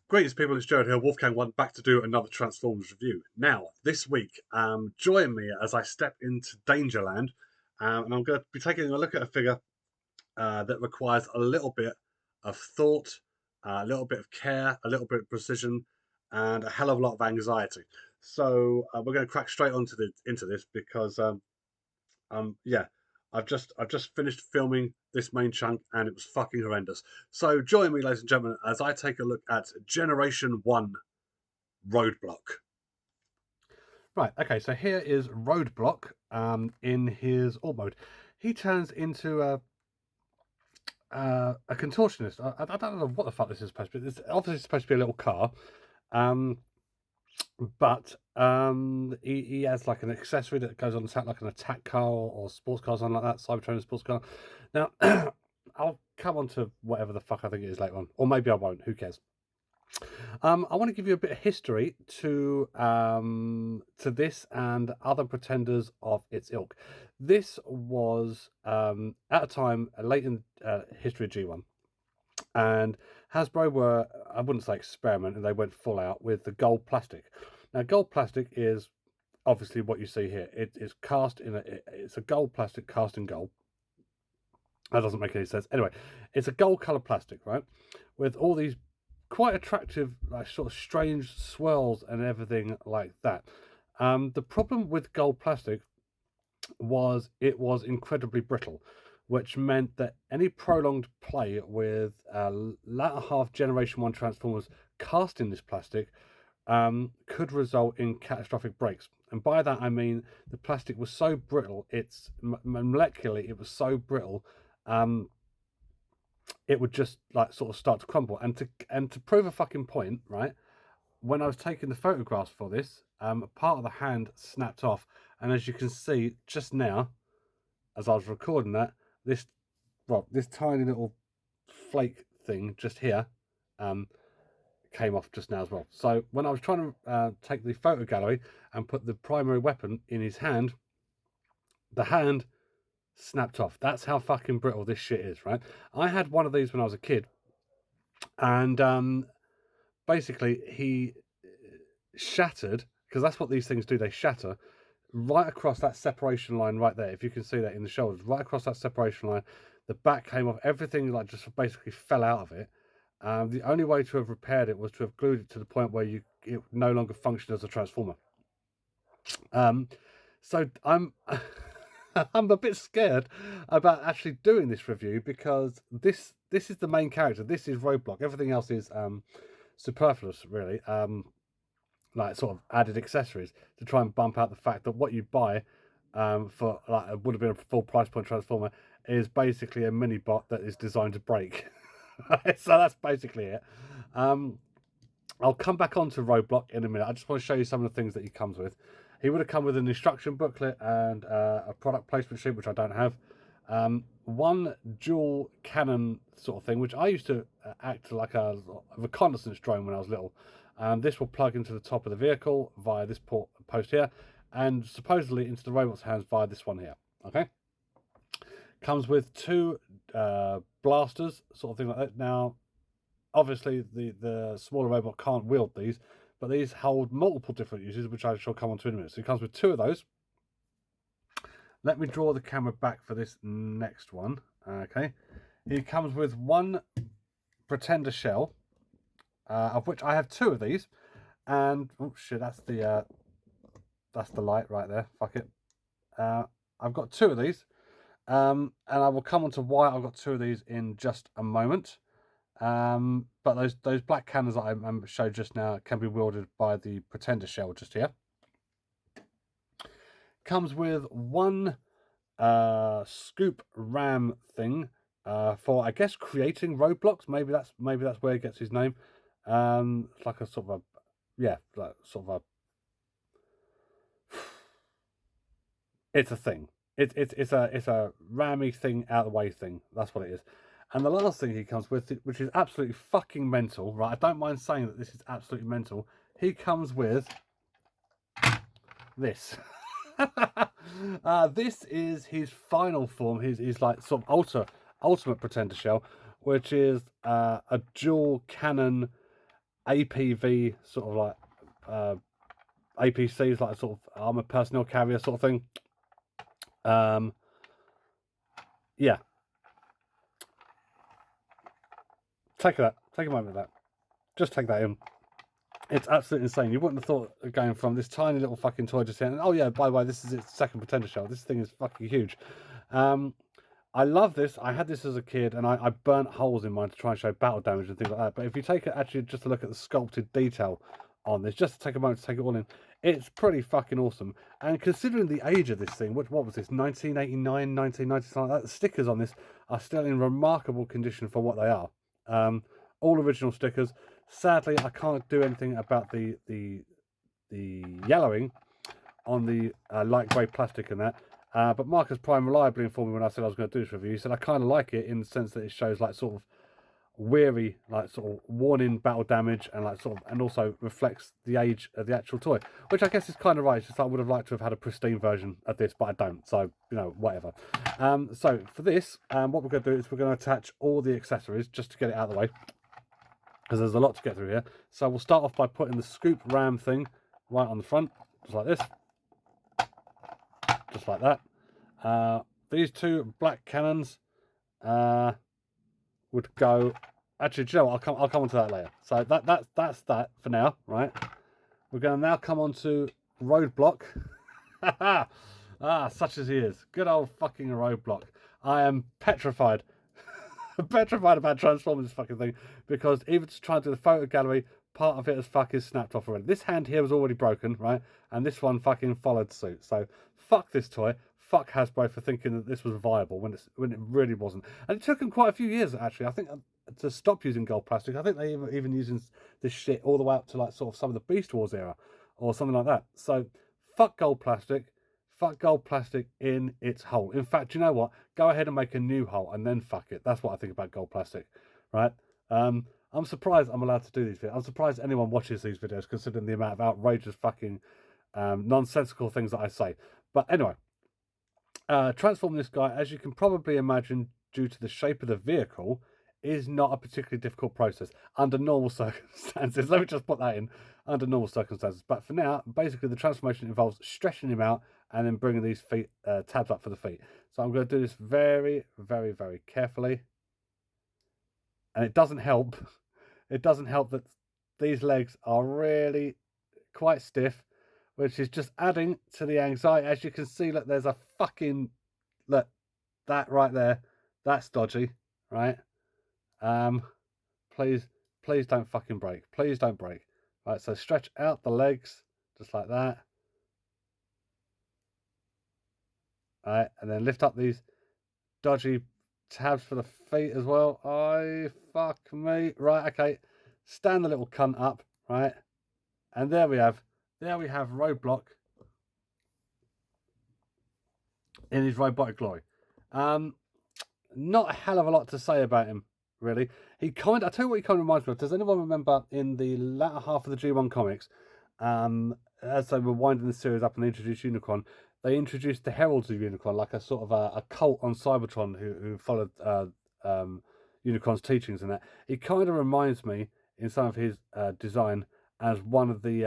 Greetings, people. It's Jared here, Wolfgang One, back to do another Transformers review. Now, this week, join me as I step into Dangerland, and I'm going to be taking a look at a figure that requires a little bit of thought, a little bit of care, a little bit of precision, and a hell of a lot of anxiety. So we're going to crack straight into this because yeah, I've just finished filming this main chunk and it was fucking horrendous. So join me, ladies and gentlemen, as I take a look at Generation One Roadblock. Right, okay, so here is Roadblock in his alt mode. He turns into a contortionist. I don't know what the fuck this is supposed to be. It's obviously supposed to be a little car, um, but he has like an accessory that goes on the side, like an attack car or sports car, something like that, Cybertrain sports car. Now, I'll come on to whatever the fuck I think it is later on, or maybe I won't, who cares? I want to give you a bit of history to this and other pretenders of its ilk. This was at a time late in history of G1, and Hasbro were, I wouldn't say experiment, and they went full out with the gold plastic. Now, gold plastic is obviously what you see here. It is cast in it's a gold plastic cast in gold. That doesn't make any sense. Anyway, it's a gold color plastic, right? With all these quite attractive, like sort of strange swirls and everything like that. The problem with gold plastic was it was incredibly brittle, which meant that any prolonged play with latter half Generation 1 Transformers cast in this plastic could result in catastrophic breaks. And by that I mean the plastic was so brittle, it's molecularly, it was so brittle, it would just like sort of start to crumble. And to prove a fucking point, right? When I was taking the photographs for this, part of the hand snapped off, and as you can see just now, as I was recording that, this tiny little flake thing just here, came off just now as well. So when I was trying to take the photo gallery and put the primary weapon in his hand, the hand snapped off. That's how fucking brittle this shit is, right? I had one of these when I was a kid, and basically he shattered, because that's what these things do, they shatter right across that separation line right there. If you can see that in the shoulders, right across that separation line, the back came off, everything like just basically fell out of it. The only way to have repaired it was to have glued it to the point where it no longer functioned as a transformer. So I'm I'm a bit scared about actually doing this review, because this is the main character. This is Roadblock. Everything else is superfluous, really. Like sort of added accessories to try and bump out the fact that what you buy for like would have been a full price point transformer is basically a mini bot that is designed to break. So that's basically it. I'll come back onto Roadblock in a minute. I just want to show you some of the things that he comes with. He would have come with an instruction booklet and a product placement sheet, which I don't have. One dual cannon sort of thing, which I used to act like a reconnaissance drone when I was little. This will plug into the top of the vehicle via this post here, and supposedly into the robot's hands via this one here. Okay. Comes with two blasters, sort of thing like that. Now, obviously, the smaller robot can't wield these, but these hold multiple different uses, which I shall come on to in a minute. So it comes with two of those. Let me draw the camera back for this next one. Okay. He comes with one Pretender shell, of which I have two of these. And, oh shit, that's the light right there. Fuck it. I've got two of these. And I will come on to why I've got two of these in just a moment. But those black cannons that I showed just now can be wielded by the Pretender shell just here. Comes with one scoop ram thing for, I guess, creating roadblocks. Maybe that's where he gets his name. It's like a sort of like sort of it's a thing. It's a rammy thing, out of the way thing. That's what it is. And the last thing he comes with, which is absolutely fucking mental, right? I don't mind saying that this is absolutely mental. He comes with this. This is his final form. His like sort of ultimate Pretender shell, which is a dual cannon APV sort of like APCs, like a sort of armored personnel carrier sort of thing. Yeah. Take a moment of that. Just take that in. It's absolutely insane. You wouldn't have thought of going from this tiny little fucking toy just saying, oh yeah, by the way, this is its second potential shell. This thing is fucking huge. I love this. I had this as a kid, and I burnt holes in mine to try and show battle damage and things like that. But if you take it actually just to look at the sculpted detail on this, just to take a moment to take it all in, it's pretty fucking awesome. And considering the age of this thing, what was this, 1989, 1990, something like that, the stickers on this are still in remarkable condition for what they are. All original stickers. Sadly, I can't do anything about the yellowing on the light grey plastic and that. But Marcus Prime reliably informed me when I said I was going to do this review. He said I kind of like it in the sense that it shows like sort of weary, like sort of worn-in battle damage, and like sort of, and also reflects the age of the actual toy, which I guess is kind of right. It's just I would have liked to have had a pristine version of this, but I don't. So you know, whatever. So for this, what we're going to do is we're going to attach all the accessories just to get it out of the way, because there's a lot to get through here. So we'll start off by putting the scoop ram thing right on the front, just like this. Just like that. These two black cannons would go. Actually, do you know what? I'll come on to that later. So that's that for now, right? We're going to now come on to Roadblock. Such as he is. Good old fucking Roadblock. I am petrified. Petrified about transforming this fucking thing, because even to try and do the photo gallery, part of it has fucking snapped off already. This hand here was already broken, right? And this one fucking followed suit. So fuck this toy. Fuck Hasbro for thinking that this was viable when it really wasn't. And it took them quite a few years, actually. I think to stop using gold plastic. I think they even using this shit all the way up to like sort of some of the Beast Wars era or something like that. So fuck gold plastic. Fuck gold plastic in its hole. In fact, you know what? Go ahead and make a new hole and then fuck it. That's what I think about gold plastic, right? I'm surprised I'm allowed to do these videos. I'm surprised anyone watches these videos, considering the amount of outrageous fucking nonsensical things that I say. But anyway, transforming this guy, as you can probably imagine, due to the shape of the vehicle, is not a particularly difficult process under normal circumstances. Let me just put that in, under normal circumstances. But for now, basically the transformation involves stretching him out and then bringing these feet tabs up for the feet. So I'm going to do this very, very, very carefully. And it doesn't help. It doesn't help that these legs are really quite stiff, which is just adding to the anxiety. As you can see, look, there's a fucking, look, that right there, that's dodgy, right? Please don't fucking break. Please don't break. Right, so stretch out the legs, just like that. All right, and then lift up these dodgy tabs for the feet as well. Oh, fuck me. Right, okay. Stand the little cunt up, right? And there we have Roadblock in his robotic glory. Not a hell of a lot to say about him, really. I tell you what he kind of reminds me of. Does anyone remember in the latter half of the G1 comics, as they were winding the series up and they introduced Unicron, they introduced the Heralds of Unicron, like a sort of a cult on Cybertron who followed Unicron's teachings and that. It kind of reminds me, in some of his design, as one of the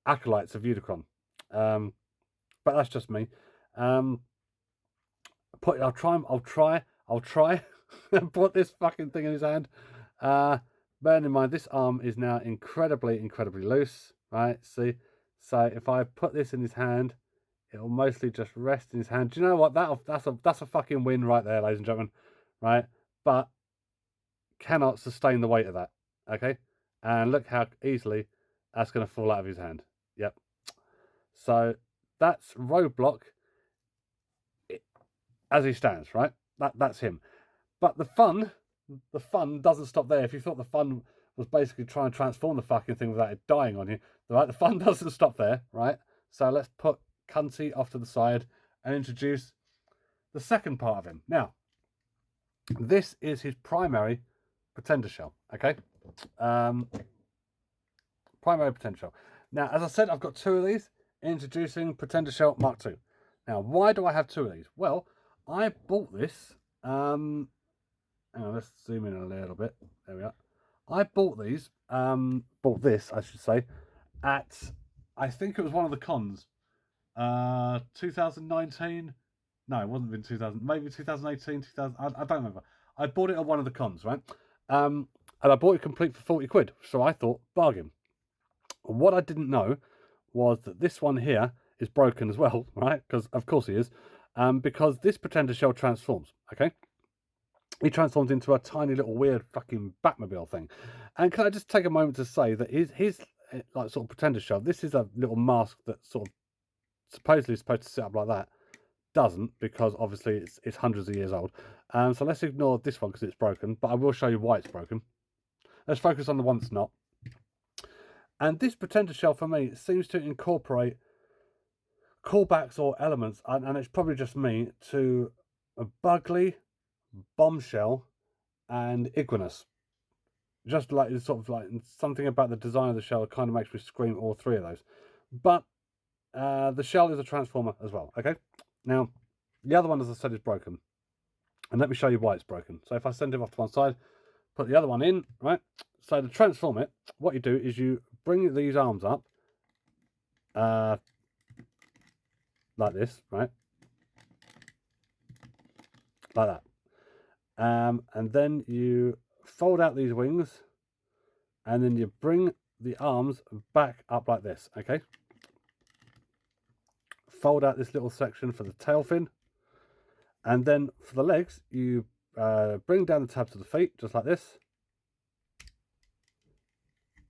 acolytes of Unicron. But that's just me. I'll try and put this fucking thing in his hand. Bearing in mind, this arm is now incredibly loose, right? See? So if I put this in his hand, it'll mostly just rest in his hand. Do you know what? That's a fucking win right there, ladies and gentlemen, right? But cannot sustain the weight of that, okay? And look how easily that's going to fall out of his hand. Yep. So that's Roadblock as he stands, right? That's him. But the fun doesn't stop there. If you thought the fun was basically trying to transform the fucking thing without it dying on you, right? The fun doesn't stop there, right? So let's put Cunty off to the side and introduce the second part of him. Now, this is his primary pretender shell, okay? Primary pretender shell. Now, as I said, I've got two of these. Introducing Pretender Shell Mark II. Now, why do I have two of these? Well, I bought this. Hang on, let's zoom in a little bit. There we are. I bought these, bought this, I should say, at, I think it was one of the cons, 2019. No, it wasn't in 2000, maybe 2018, 2000. I don't remember. I bought it at one of the cons, right? And I bought it complete for 40 quid. So I thought, bargain. What I didn't know was that this one here is broken as well, right? Because of course he is. Because this pretender shell transforms, okay? He transforms into a tiny little weird fucking Batmobile thing. And can I just take a moment to say that his like sort of pretender shell, this is a little mask that sort of supposedly is supposed to sit up like that. Doesn't, because obviously it's hundreds of years old. So let's ignore this one because it's broken, but I will show you why it's broken. Let's focus on the one that's not. And this pretender shell for me seems to incorporate callbacks or elements, and it's probably just me, to a Bugly, Bombshell, and Iguanus. Just like it's sort of like something about the design of the shell kind of makes me scream all three of those. But the shell is a transformer as well. Okay, now the other one, as I said, is broken, and let me show you why it's broken. So if I send it off to one side, put the other one in, right? So to transform it, what you do is you bring these arms up, like this, right? Like that. And then you fold out these wings, and then you bring the arms back up like this, okay? Fold out this little section for the tail fin, and then for the legs, you bring down the tabs of the feet, just like this,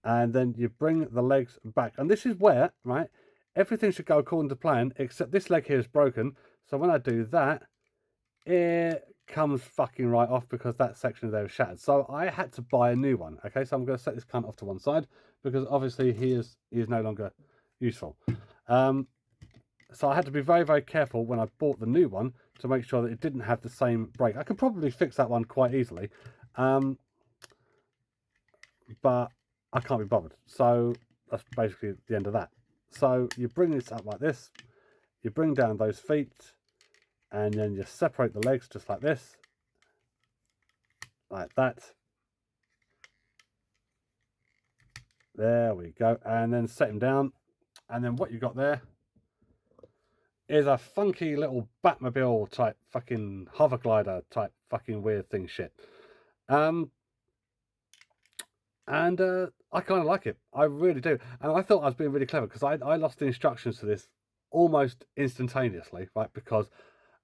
and then you bring the legs back. And this is where, right, everything should go according to plan, except this leg here is broken. So when I do that, it comes fucking right off because that section there is shattered. So I had to buy a new one. Okay, so I'm going to set this cunt off to one side because obviously he is no longer useful. So I had to be very, very careful when I bought the new one to make sure that it didn't have the same break. I could probably fix that one quite easily, but I can't be bothered. So that's basically the end of that. So you bring this up like this, you bring down those feet, and then you separate the legs just like this, like that. There we go. And then set him down. And then what you got there is a funky little Batmobile type fucking hover glider type fucking weird thing shit. And I kind of like it. I really do. And I thought I was being really clever because I lost the instructions to this almost instantaneously, right? Because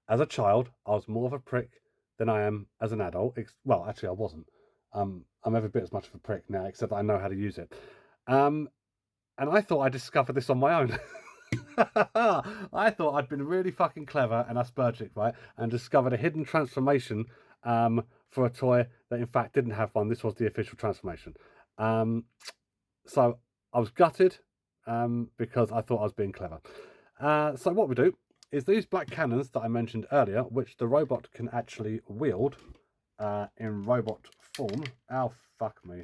as a child, I was more of a prick than I am as an adult. Well, actually, I wasn't. I'm every bit as much of a prick now, except I know how to use it. And I thought I discovered this on my own. I thought I'd been really fucking clever and Aspergic, right? And discovered a hidden transformation for a toy that in fact didn't have one. This was the official transformation. So I was gutted because I thought I was being clever. So what we do is these black cannons that I mentioned earlier, which the robot can actually wield in robot form. Oh, fuck me.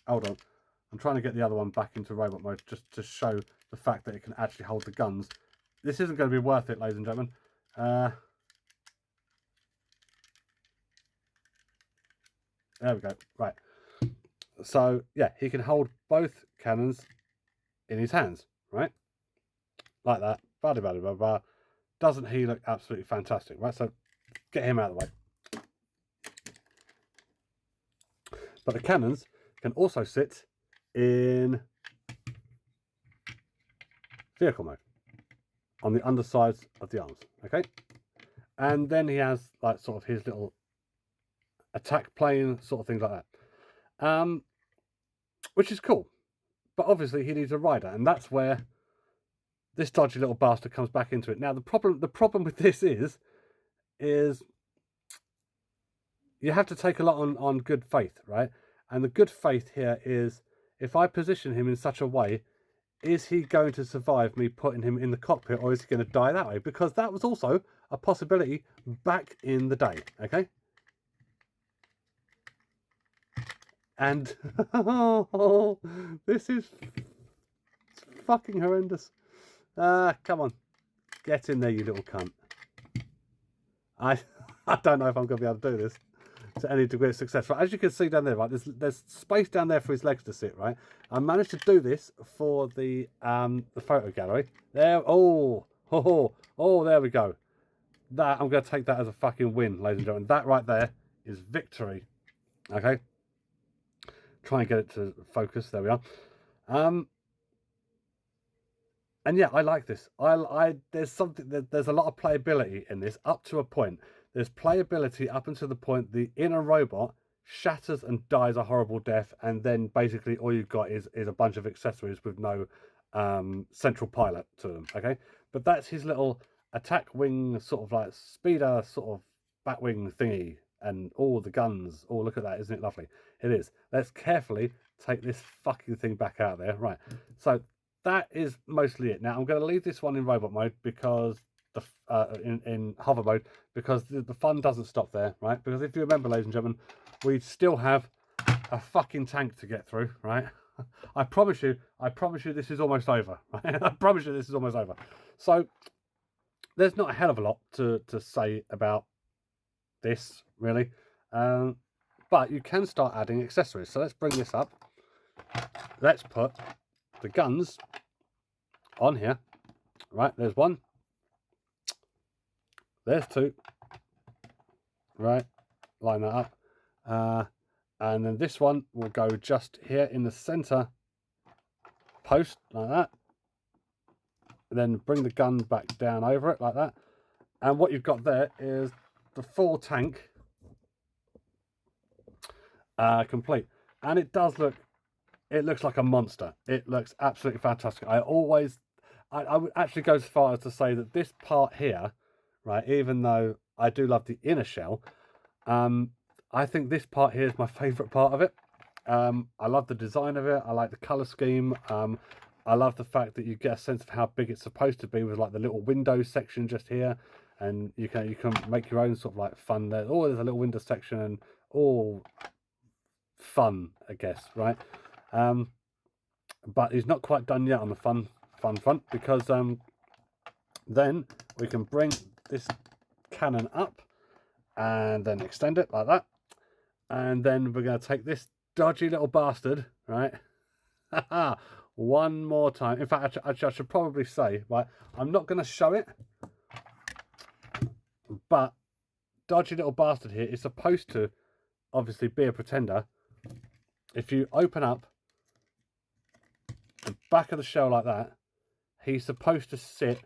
Hold on. I'm trying to get the other one back into robot mode just to show the fact that it can actually hold the guns. This isn't going to be worth it, ladies and gentlemen. There we go. Right. So, yeah, he can hold both cannons in his hands, right? Like that. Blah, blah, blah, blah. Doesn't he look absolutely fantastic, right? So, get him out of the way. But the cannons can also sit in vehicle mode on the undersides of the arms, okay? And then he has like sort of his little attack plane sort of things like that, which is cool. But obviously he needs a rider, and that's where this dodgy little bastard comes back into it. Now the problem with this is you have to take a lot on good faith, right? And the good faith here is if I position him in such a way, is he going to survive me putting him in the cockpit, or is he going to die that way? Because that was also a possibility back in the day, okay? And this is fucking horrendous. Come on, get in there, you little cunt. I don't know if I'm going to be able to do this. to any degree of success. Right, as you can see down there, right, there's space down there for his legs to sit, right? I managed to do this for the photo gallery. There, oh, there we go. That, I'm going to take that as a fucking win, ladies and gentlemen. That right there is victory. Okay. Try and get it to focus. There we are. And yeah, I like this. There's something, there's a lot of playability in this up to a point. There's playability up until the point the inner robot shatters and dies a horrible death, and then basically all you've got is a bunch of accessories with no central pilot to them. Okay, but that's his little attack wing, sort of like speeder, sort of batwing thingy, and all the guns. Oh, look at that! Isn't it lovely? It is. Let's carefully take this fucking thing back out of there. Right. So that is mostly it. Now I'm going to leave this one in robot mode because in hover mode, because the fun doesn't stop there, right? Because if you remember, ladies and gentlemen, we still have a fucking tank to get through, right? I promise you this is almost over, right? I promise you this is almost over. So there's not a hell of a lot to say about this, really. But you can start adding accessories. So let's bring this up. Let's put the guns on here. Right, there's one. There's two. Right, line that up. And then this one will go just here in the center post, like that. And then bring the gun back down over it, like that. And what you've got there is the full tank complete. And it does look, it looks like a monster. It looks absolutely fantastic. I would actually go as far as to say that this part here, right, even though I do love the inner shell, I think this part here is my favorite part of it. I love the design of it. I like the color scheme. I love the fact that you get a sense of how big it's supposed to be with like the little window section just here, and you can make your own sort of like fun there. Oh, there's a little window section, and all fun, I guess, right? But he's not quite done yet on the fun front, because then we can bring this cannon up and then extend it like that, and then we're going to take this dodgy little bastard, right? One more time. In fact, I should probably say, right, I'm not going to show it, but dodgy little bastard here is supposed to obviously be a pretender. If you open up the back of the shell like that, he's supposed to sit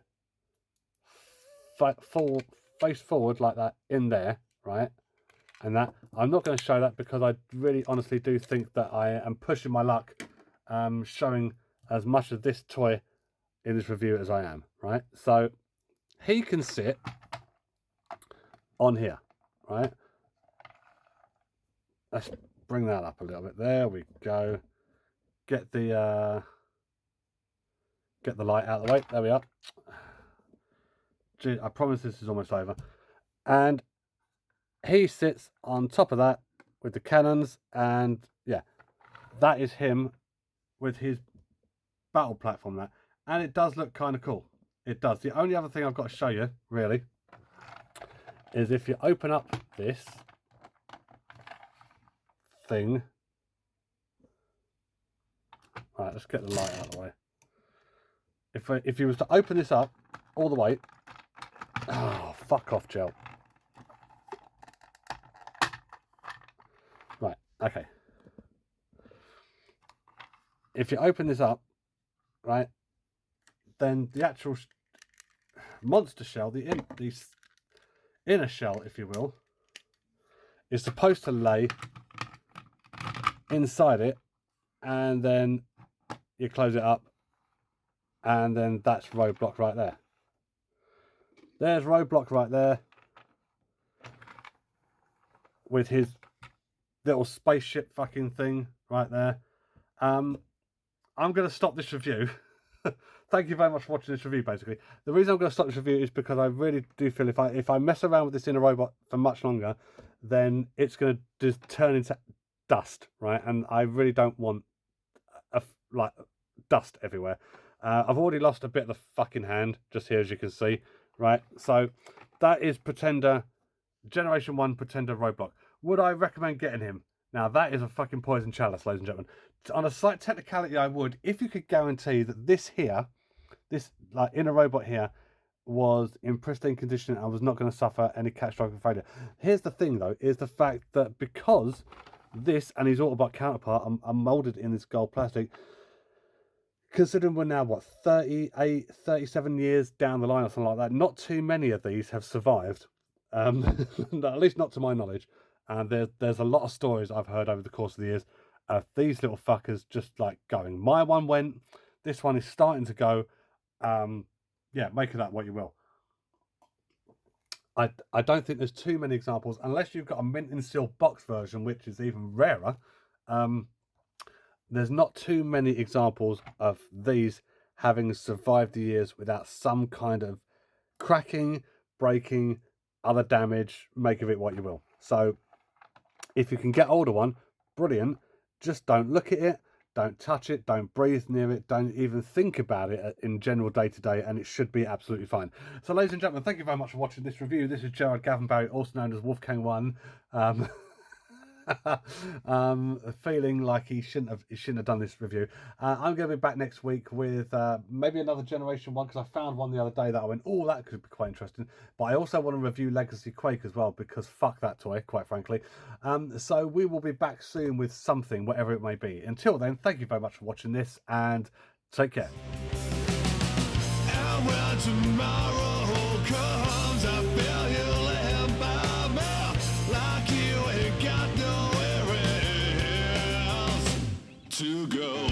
face forward like that in there, right? And that, I'm not going to show that because I really honestly do think that I am pushing my luck showing as much of this toy in this review as I am, right? So he can sit on here, right? Let's bring that up a little bit. There we go. Get the light out of the way. There we are. Gee, I promise this is almost over. And he sits on top of that with the cannons, and yeah, that is him with his battle platform there. And it does look kind of cool. It does. The only other thing I've got to show you, really, is if you open up this thing. Right, let's get the light out of the way. If you was to open this up all the way, oh, fuck off, gel. Right, okay. If you open this up, right, then the actual monster shell, the inner shell, if you will, is supposed to lay inside it, and then you close it up, and then that's Roadblock right there. There's Roadblock right there with his little spaceship fucking thing right there. I'm going to stop this review. Thank you very much for watching this review, basically. The reason I'm going to stop this review is because I really do feel if I mess around with this inner robot for much longer, then it's going to just turn into dust, right? And I really don't want like dust everywhere. I've already lost a bit of the fucking hand just here, as you can see, right? So that is Pretender Generation 1 Pretender Roadblock. Would I recommend getting him? Now, that is a fucking poison chalice, ladies and gentlemen. On a slight technicality, I would, if you could guarantee that this like inner robot here, was in pristine condition and was not going to suffer any catastrophic failure. Here's the thing, though, is the fact that because this and his Autobot counterpart are molded in this gold plastic, considering we're now, what, 38, 37 years down the line or something like that, not too many of these have survived. At least not to my knowledge. And there's a lot of stories I've heard over the course of the years of these little fuckers just like going. My one went, this one is starting to go. Yeah, make of that what you will. I don't think there's too many examples, unless you've got a mint and seal box version, which is even rarer. There's not too many examples of these having survived the years without some kind of cracking, breaking, other damage, make of it what you will. So if you can get hold of one, brilliant. Just don't look at it, don't touch it, don't breathe near it, don't even think about it in general day-to-day, and it should be absolutely fine. So ladies and gentlemen, thank you very much for watching this review. This is Gerard Gavenberry, also known as Wolfgang 1. Feeling like he shouldn't have done this review. I'm going to be back next week with maybe another Generation 1, because I found one the other day that I went, oh, that could be quite interesting. But I also want to review Legacy Quake as well, because fuck that toy, quite frankly. So we will be back soon with something, whatever it may be. Until then, thank you very much for watching this, and take care. And when tomorrow comes, I feel you laying by me, like you ain't got nowhere else to go.